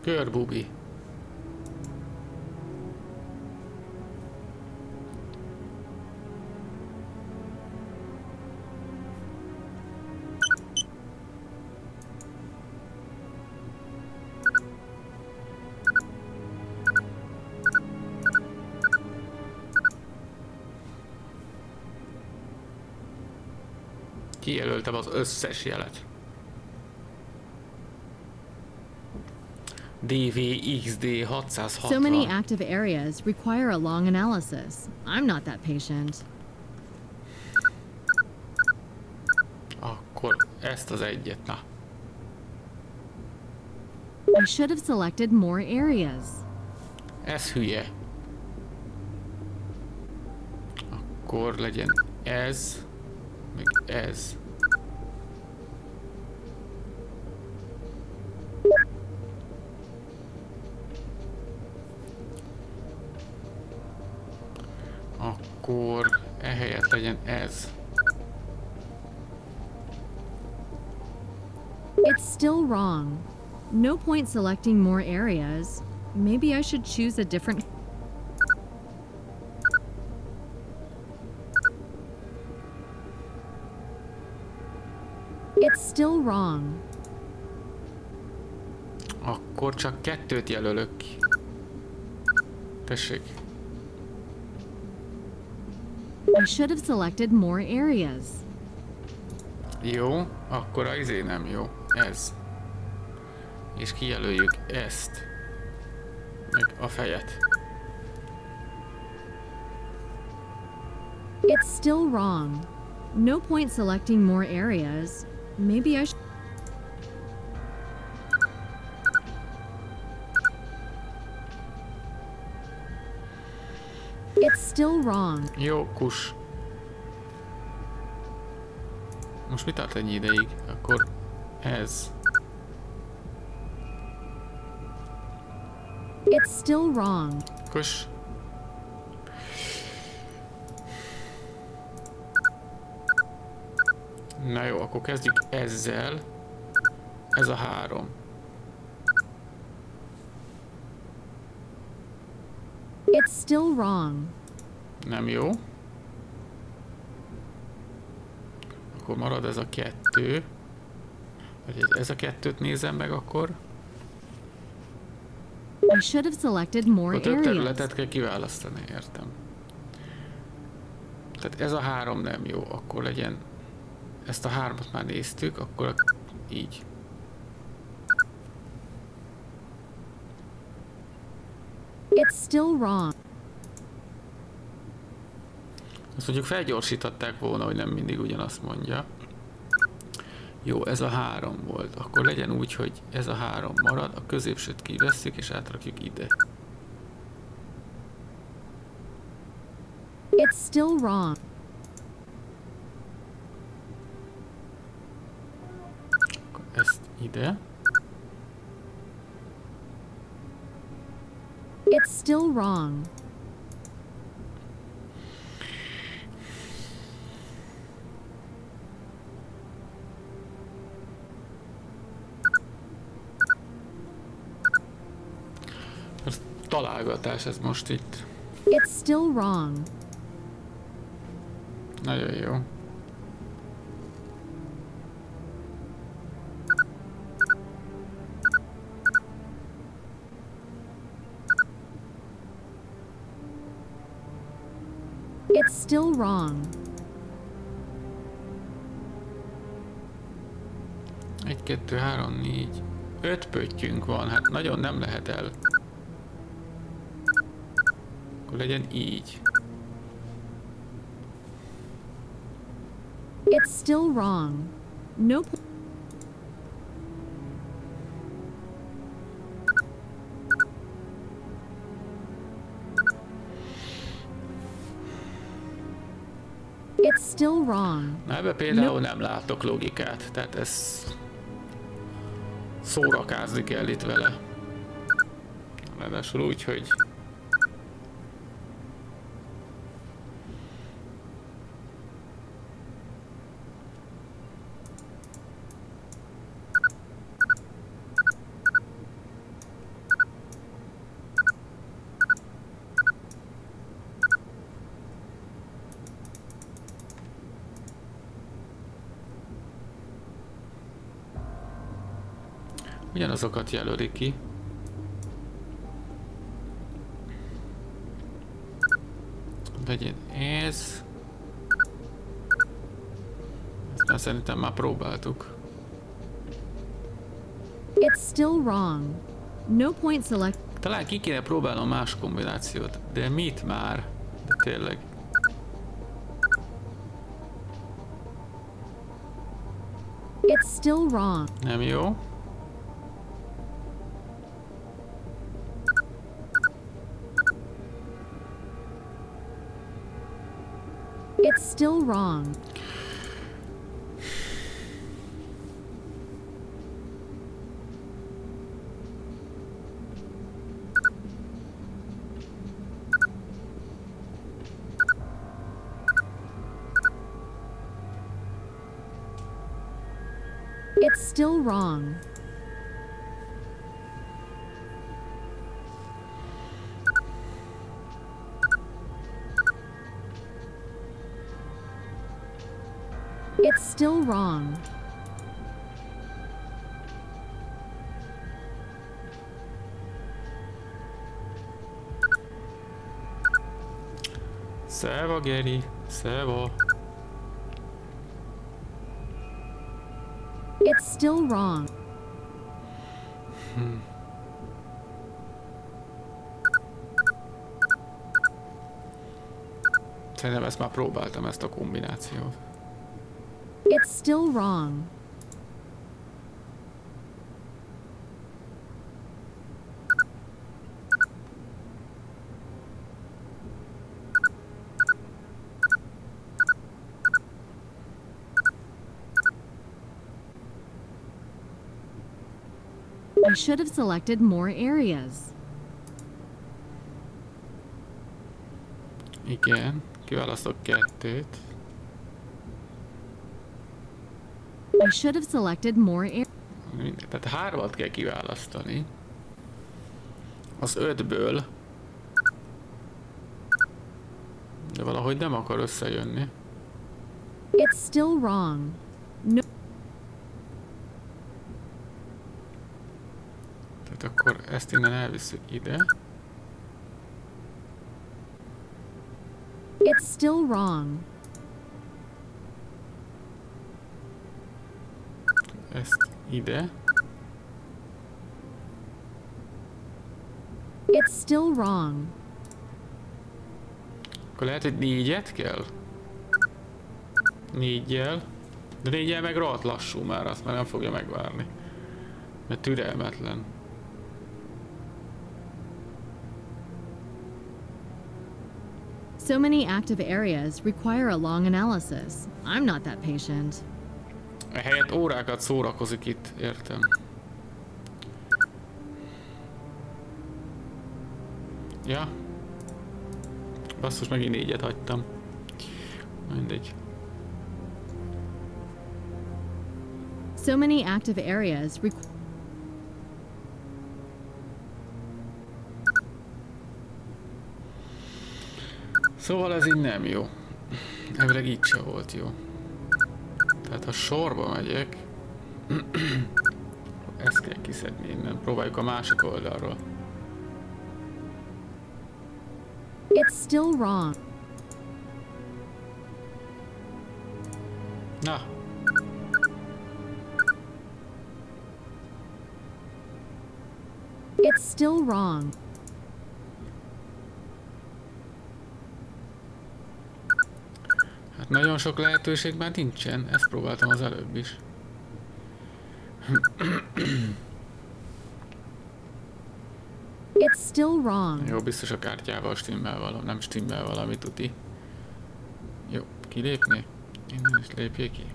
Körbubi. Kijelöltem az összes jelet. DVXD 660. So many active areas require a long analysis. I'm not that patient. Akkor ezt az egyet, na. I should have selected more areas. Ez hülye. Akkor legyen ez, meg ez. Akkor ehelyett legyen ez. It's still wrong. No point selecting more areas. Maybe I should choose a different... It's still wrong. Akkor csak 2-t jelölök ki. Tessék. I should have selected more areas. Jó, akkor a izé nem jó. Ez. És kijelöljük ezt. Meg a fejet. It's still wrong. No point selecting more areas. Maybe I should... It's still wrong. Jó, kus. Most mi tart ennyi ideig? Akkor ez. It's still wrong. Kus. Na jó, akkor kezdjük ezzel. Ez a 3. It's still wrong. Nem jó. Akkor marad ez a 2. Vagy ez a 2-t nézem meg akkor. I should have selected more Akkor több areas. területet kell kiválasztani, értem. Tehát ez a 3 nem jó, akkor legyen... Ezt a 3-at már néztük, akkor így. It's still wrong. Azt mondjuk felgyorsították volna, hogy nem mindig ugyanazt mondja. Jó, ez a 3 volt. Akkor legyen úgy, hogy ez a 3 marad, a középsőt kivesszük és átrakjuk ide. It's still wrong. Akkor ezt ide. It's still wrong. Ez találgatás, ez most itt. It's still wrong. Nagyon jó. It's still wrong. 1, 2, 3, 4, 5 pöttyünk van, hát nagyon nem lehet el. Akkor legyen így. It's still wrong. No po- It's still wrong. Na ebbe például nem látok logikát, tehát ez szórakázni kell itt vele. Ráadásul úgy, hogy ugyanazokat jelöli ki. Legyen ez. Ezt már szerintem már próbáltuk. It's still wrong. No point select. Talán ki kéne próbálnom más kombinációt, de mit már? De tényleg. It's still wrong. Nem jó. It's still wrong. still wrong. It's still wrong. Serva, Geri. Serva. It's still wrong. Szerintem ezt már próbáltam, ezt a kombinációt. It's still wrong. I should have selected more areas. Igen, kiválasztok 2-t. I should have selected more areas. Tehát 3-at kell kiválasztani. Az 5-ből. De valahogy nem akar összejönni. It's still wrong. No. Tehát akkor ezt innen elviszük ide. It's still wrong. Ezt ide. It's still wrong. Akkor lehet, hogy 4-et kell? 4-jel. De 4-jel meg rohadt lassú már, azt már nem fogja megvárni. Mert türelmetlen. So many active areas require a long analysis. I'm not that patient. Ehelyett órákat szórakozik itt, értem. Ja. Basszus, megint 4-et hagytam. Mindegy. So many active areas Szóval ez így nem jó. Elvileg így se volt jó. Tehát ha sorba megyek, ezt kell kiszedni innen. Próbáljuk a másik oldalról. It's still wrong. Na. It's still wrong. Hát nagyon sok lehetőség már nincsen. Ezt próbáltam az előbb is. It's still wrong. Jó, biztos a kártyával stimmel valami, nem stimmel valami tuti. Jó, kilépni? Innen is lépjék ki.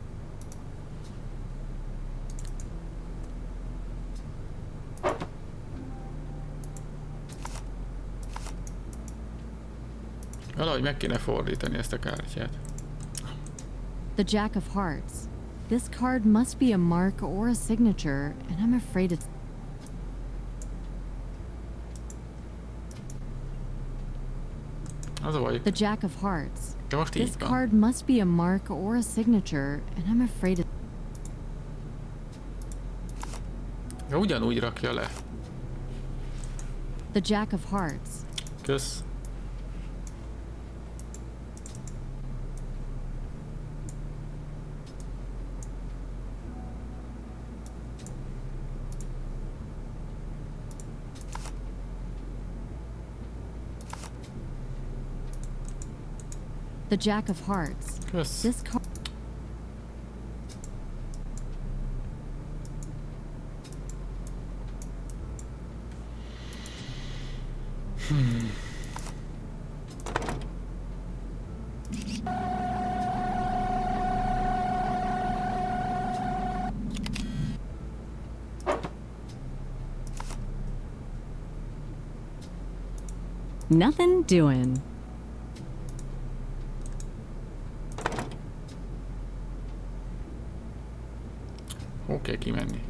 Valahogy meg kéne fordítani ezt a kártyát. The Jack of Hearts. This card must be a mark or a signature, and I'm afraid it's... Az a baj. The Jack of Hearts. De most This így van. card must be a mark or a signature, and I'm afraid it's... De ugyanúgy rakja le. The Jack of Hearts. Kösz. The Jack of Hearts. Kösz. This card... Nothing doing. Hol kell kimenni?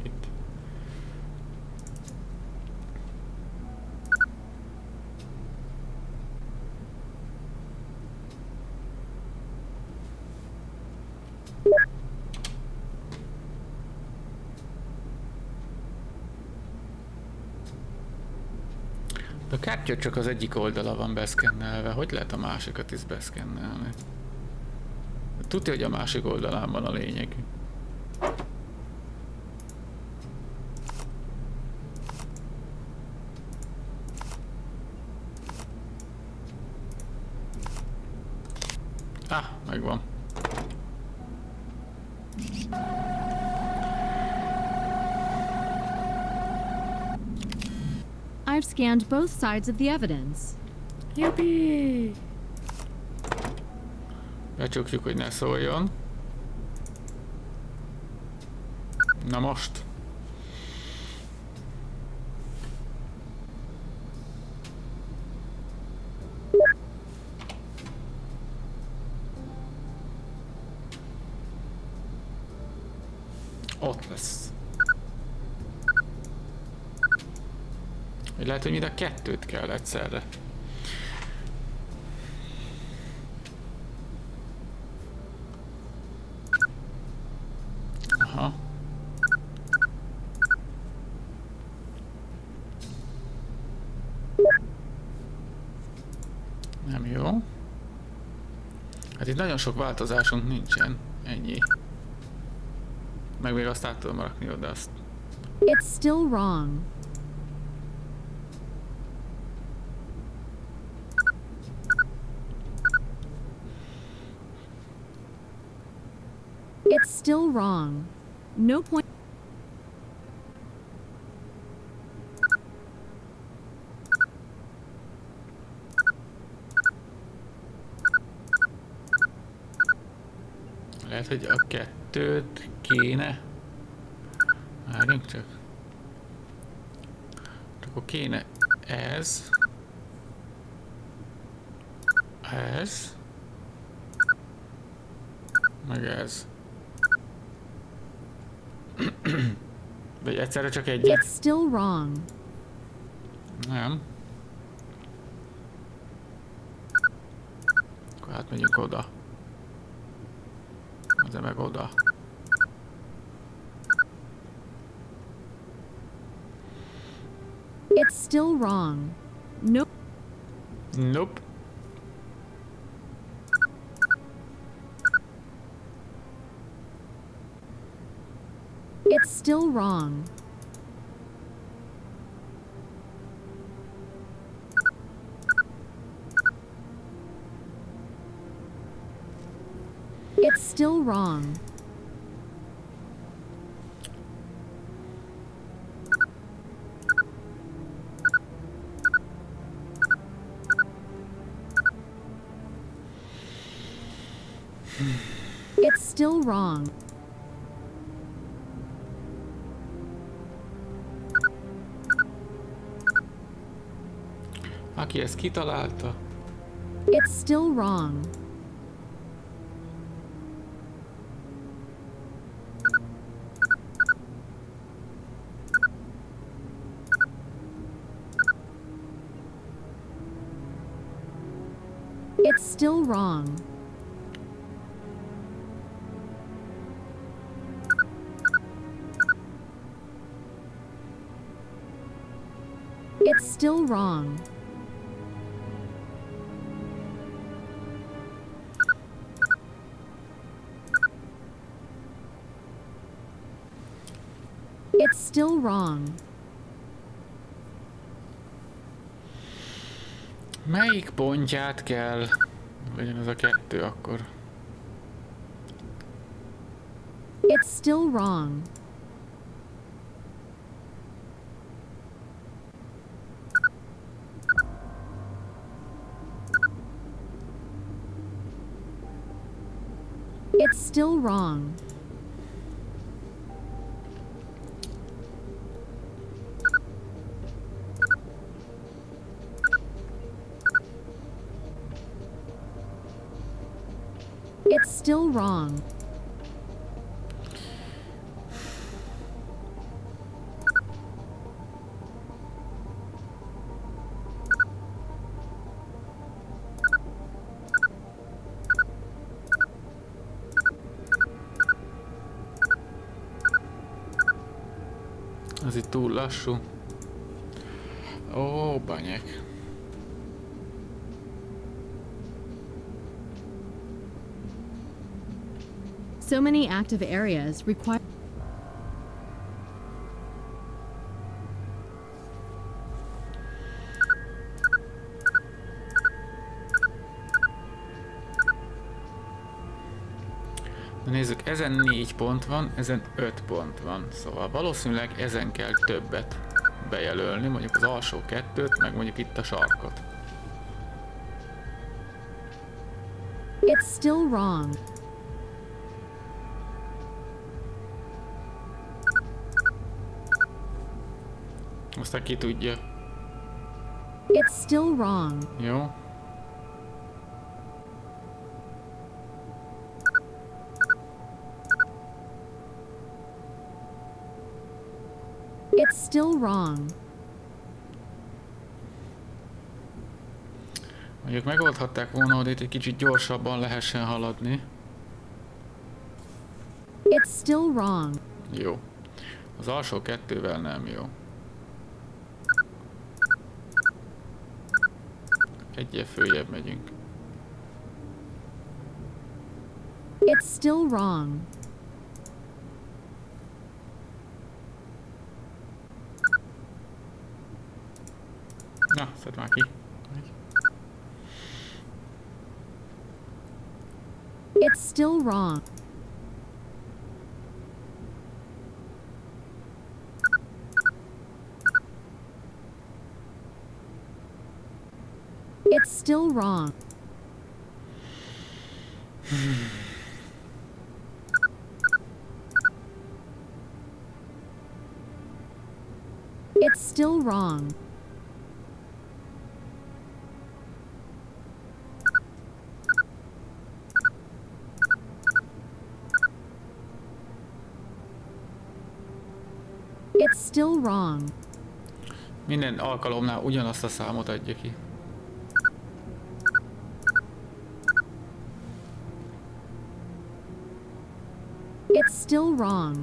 A kártya csak az egyik oldala van beszkennelve, hogy lehet a másikat is beszkennelni? Tudja, hogy a másik oldalán van a lényeg. Ah, megvan. I've scanned both sides of the evidence. Yippee! Becsukjuk, hogy ne szóljon. Na most. Ott lesz. Vagy lehet, hogy mind a kettőt kell egyszerre. Aha. Nem jó. Hát itt nagyon sok változásunk nincsen. Ennyi. Meg még azt át tudom rakni oda azt. It's still wrong. It's still wrong. No point. Lehet, hogy a kettőt kéne. Várjunk csak. Akkor kéne ez. Ez. Meg ez. Vagy egyszerre csak egyet? It's still wrong. Nem. Akkor átmegyünk oda. De meg oda. It's still wrong. Nope. Nope. It's still wrong. It's still wrong. It's still wrong. Aki ezt kitalálta? It's still wrong. It's still wrong. It's still wrong. It's still wrong. Melyik pontját kell? Legyen ez a kettő akkor. It's still wrong. It's still wrong. It's still wrong. Ez itt túl lassú. Ó, banyek. So many active areas require. Na nézzük, ezen 4 pont van, ezen 5 pont van. Szóval valószínűleg ezen kell többet bejelölni, mondjuk az alsó 2-t, meg mondjuk itt a sarkot. It's still wrong. Aztán ki tudja. It's still wrong. Jó. It's still wrong. Mondjuk megoldhatták volna, hogy itt egy kicsit gyorsabban lehessen haladni. It's still wrong. Jó. Az alsó 2-vel nem jó. Egyel följebb megyünk. It's still wrong. Na, szedd már ki. It's still wrong. It's still wrong. It's still wrong. It's still wrong. Minden alkalomnál ugyanazt a számot adja ki. It's still wrong.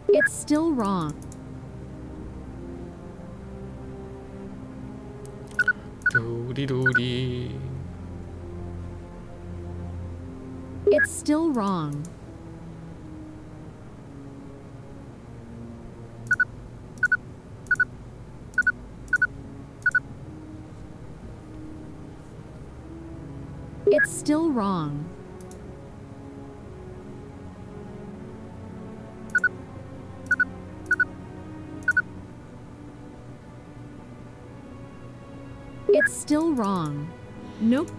It's still wrong. Doody. It's still wrong. It's still wrong. It's still wrong. Nope.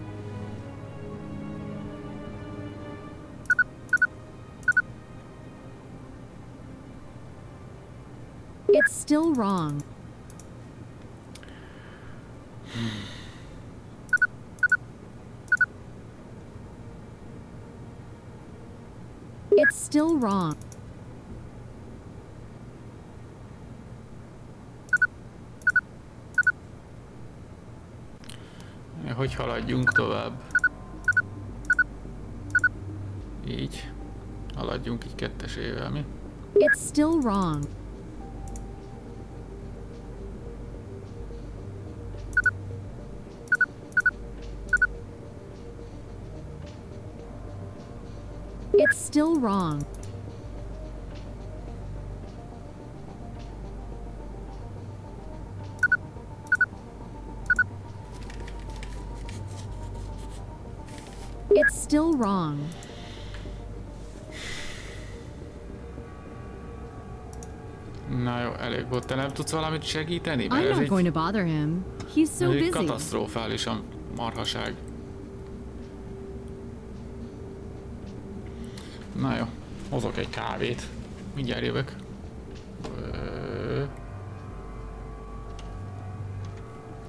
It's still wrong. It's still wrong. Hogy haladjunk tovább? Így. Haladjunk így kettesével, mi? It's still wrong. It's still wrong. It's still wrong. Na jó, elég volt. Te nem tudsz valamit segíteni? I'm not going to bother him. He's so ez egy busy. katasztrofálisan marhaság. Na jó, hozok egy kávét. Mindjárt jövök.